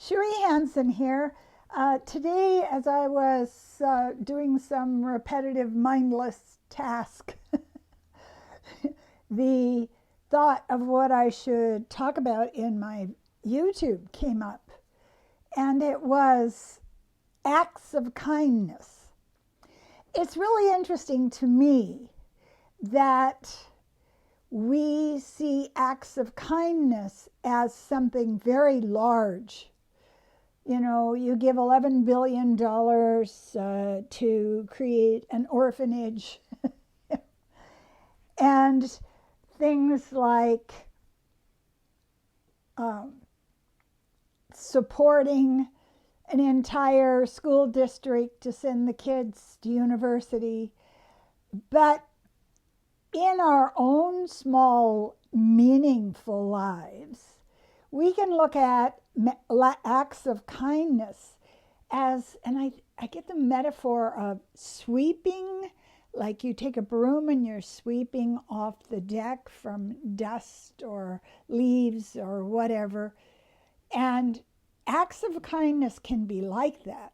Cherie Hanson here. Today, as I was doing some repetitive, mindless task, the thought of what I should talk about in my YouTube came up, and it was acts of kindness. It's really interesting to me that we see acts of kindness as something very large. You know, you give $11 billion to create an orphanage and things like supporting an entire school district to send the kids to university. But in our own small, meaningful lives, we can look at acts of kindness as, and I get the metaphor of sweeping, like you take a broom and you're sweeping off the deck from dust or leaves or whatever. And acts of kindness can be like that.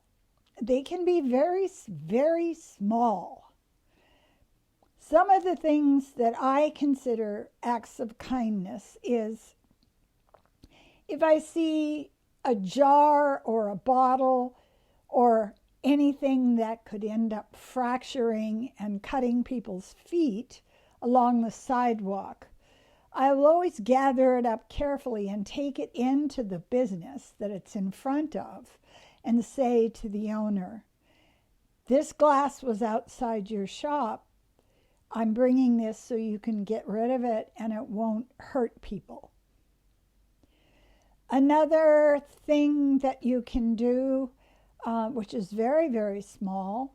They can be very, very small. Some of the things that I consider acts of kindness is if I see a jar or a bottle or anything that could end up fracturing and cutting people's feet along the sidewalk, I will always gather it up carefully and take it into the business that it's in front of and say to the owner, "This glass was outside your shop. I'm bringing this so you can get rid of it and it won't hurt people." Another thing that you can do, which is very, very small,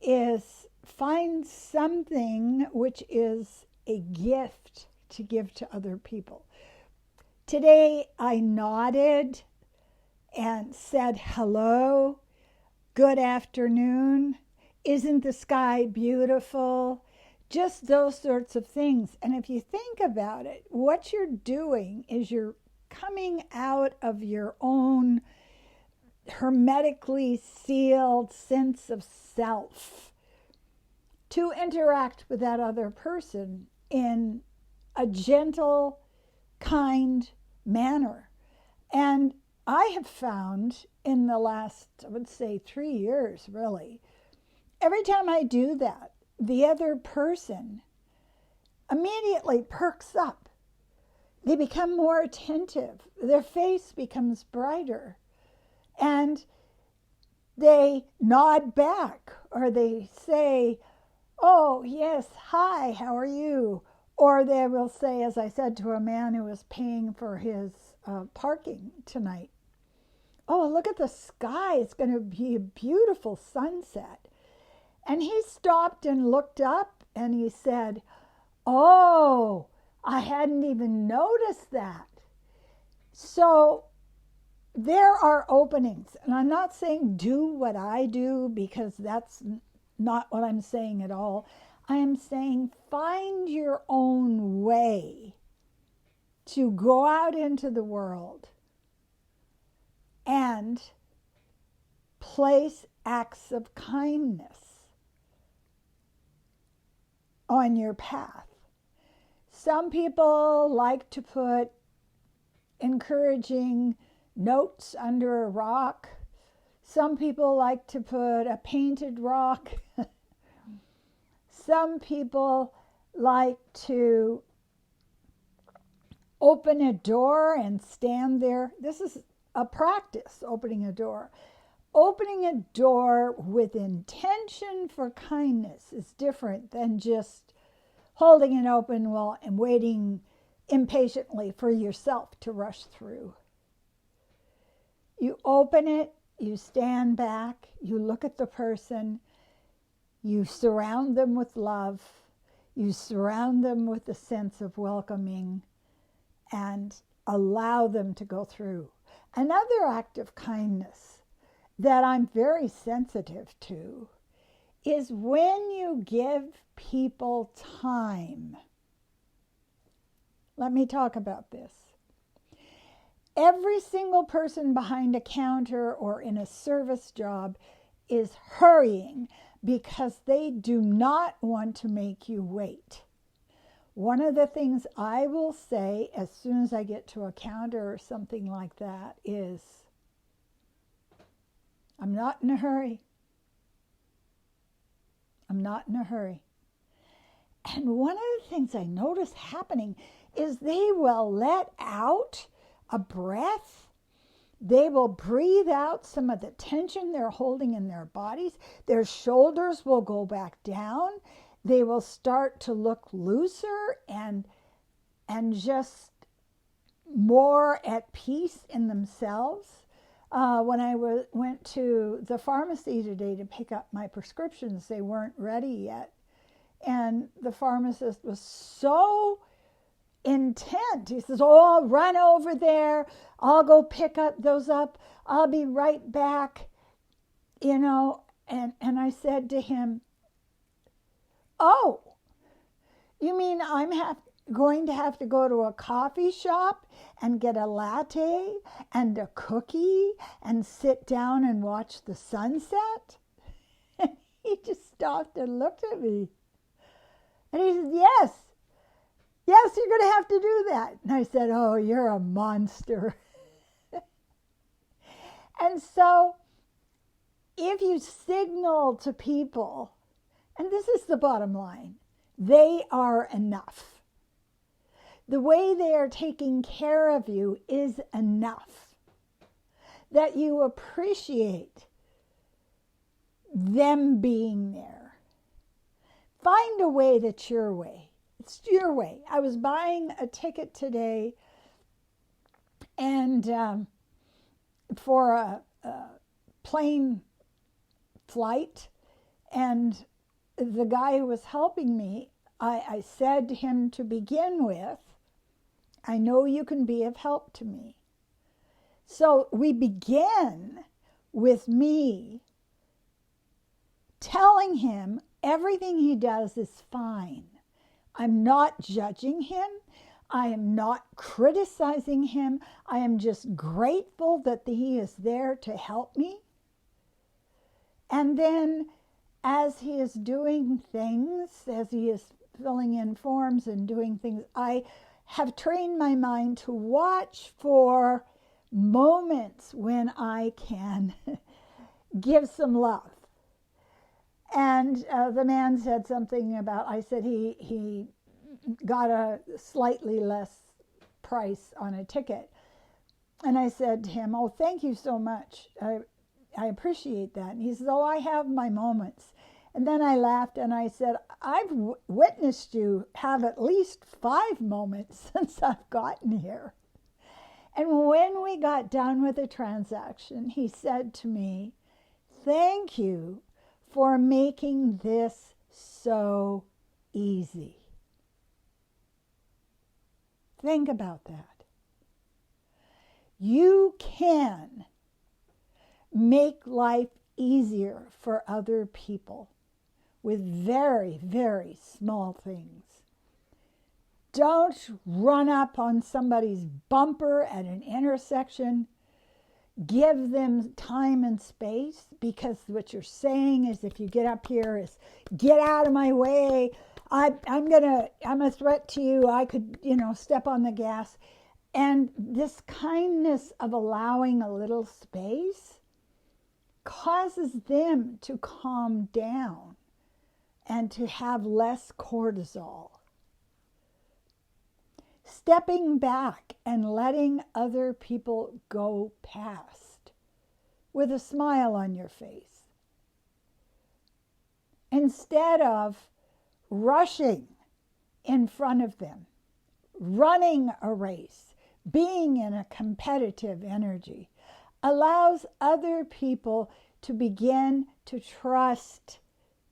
is find something which is a gift to give to other people. Today I nodded and said hello, good afternoon, isn't the sky beautiful? Just those sorts of things. And if you think about it, what you're doing is you're coming out of your own hermetically sealed sense of self to interact with that other person in a gentle, kind manner. And I have found in the last, I would say 3 years really, every time I do that, the other person immediately perks up. They become more attentive. Their face becomes brighter. And they nod back, or they say, "Oh, yes, hi, how are you?" Or they will say, as I said to a man who was paying for his parking tonight, "Oh, look at the sky. It's going to be a beautiful sunset." And he stopped and looked up and he said, "Oh, I hadn't even noticed that." So there are openings. And I'm not saying do what I do, because that's not what I'm saying at all. I am saying find your own way to go out into the world and place acts of kindness on your path. Some people like to put encouraging notes under a rock. Some people like to put a painted rock. Some people like to open a door and stand there. This is a practice, opening a door. Opening a door with intention for kindness is different than just holding it open and waiting impatiently for yourself to rush through. You open it, you stand back, you look at the person, you surround them with love, you surround them with a sense of welcoming, and allow them to go through. Another act of kindness that I'm very sensitive to is when you give people time. Let me talk about this. Every single person behind a counter or in a service job is hurrying because they do not want to make you wait. One of the things I will say as soon as I get to a counter or something like that is, I'm not in a hurry. I'm not in a hurry. And one of the things I notice happening is they will let out a breath. They will breathe out some of the tension they're holding in their bodies. Their shoulders will go back down. They will start to look looser and just more at peace in themselves. When I went to the pharmacy today to pick up my prescriptions, they weren't ready yet. And the pharmacist was so intent. He says, oh, I'll run over there. I'll go pick up those up. I'll be right back. And I said to him, oh, you mean I'm going to have to go to a coffee shop and get a latte and a cookie and sit down and watch the sunset? And he just stopped and looked at me. And he said, yes, you're going to have to do that. And I said, oh, you're a monster. And so if you signal to people, and this is the bottom line, they are enough. The way they are taking care of you is enough. That you appreciate them being there. Find a way that's your way. It's your way. I was buying a ticket today and for a plane flight, and the guy who was helping me, I said to him to begin with, I know you can be of help to me. So we begin with me telling him everything he does is fine. I'm not judging him. I am not criticizing him. I am just grateful that he is there to help me. And then as he is doing things, as he is filling in forms and doing things, I have trained my mind to watch for moments when I can give some love. And the man said something about, I said he got a slightly less price on a ticket. And I said to him, oh, thank you so much. I appreciate that. And he says, oh, I have my moments. And then I laughed and I said, I've witnessed you have at least 5 moments since I've gotten here. And when we got done with the transaction, he said to me, thank you for making this so easy. Think about that. You can make life easier for other people with very, very small things. Don't run up on somebody's bumper at an intersection. Give them time and space, because what you're saying is, if you get up here, is get out of my way. I'm a threat to you. I could, step on the gas. And this kindness of allowing a little space causes them to calm down and to have less cortisol. Stepping back and letting other people go past with a smile on your face, instead of rushing in front of them, running a race, being in a competitive energy, allows other people to begin to trust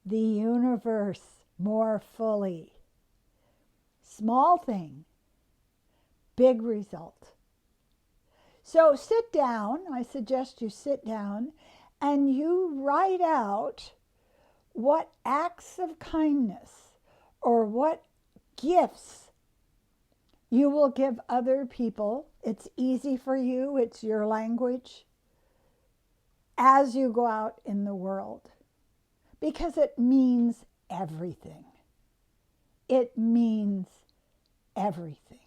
the universe more fully. Small thing, big result. So sit down. I suggest you sit down and you write out what acts of kindness or what gifts you will give other people, it's easy for you, it's your language, as you go out in the world, because it means everything. It means everything.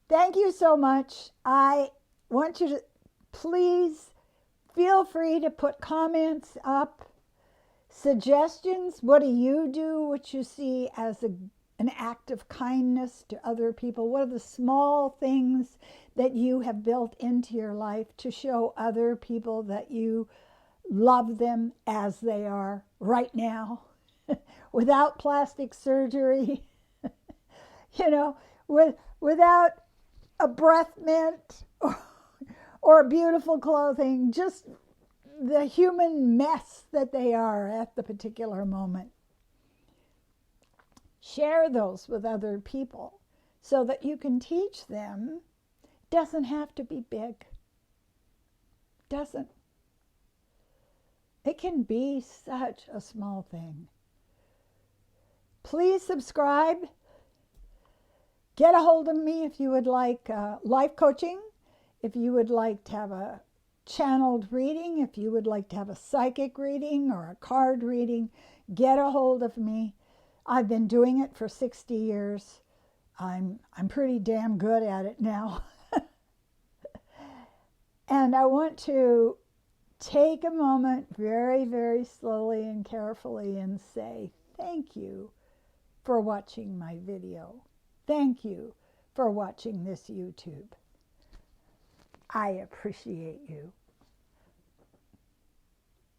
Thank you so much. I want you to please feel free to put comments up, suggestions. What do you do, what you see as an act of kindness to other people? What are the small things that you have built into your life to show other people that you love them as they are right now, without plastic surgery, without a breath mint or beautiful clothing, just the human mess that they are at the particular moment. Share those with other people so that you can teach them. It doesn't have to be big. Doesn't. It can be such a small thing. Please subscribe. Get a hold of me if you would like life coaching, if you would like to have a channeled reading, if you would like to have a psychic reading or a card reading. Get a hold of me. I've been doing it for 60 years. I'm pretty damn good at it now. And I want to take a moment very, very slowly and carefully and say thank you for watching my video. Thank you for watching this YouTube. I appreciate you.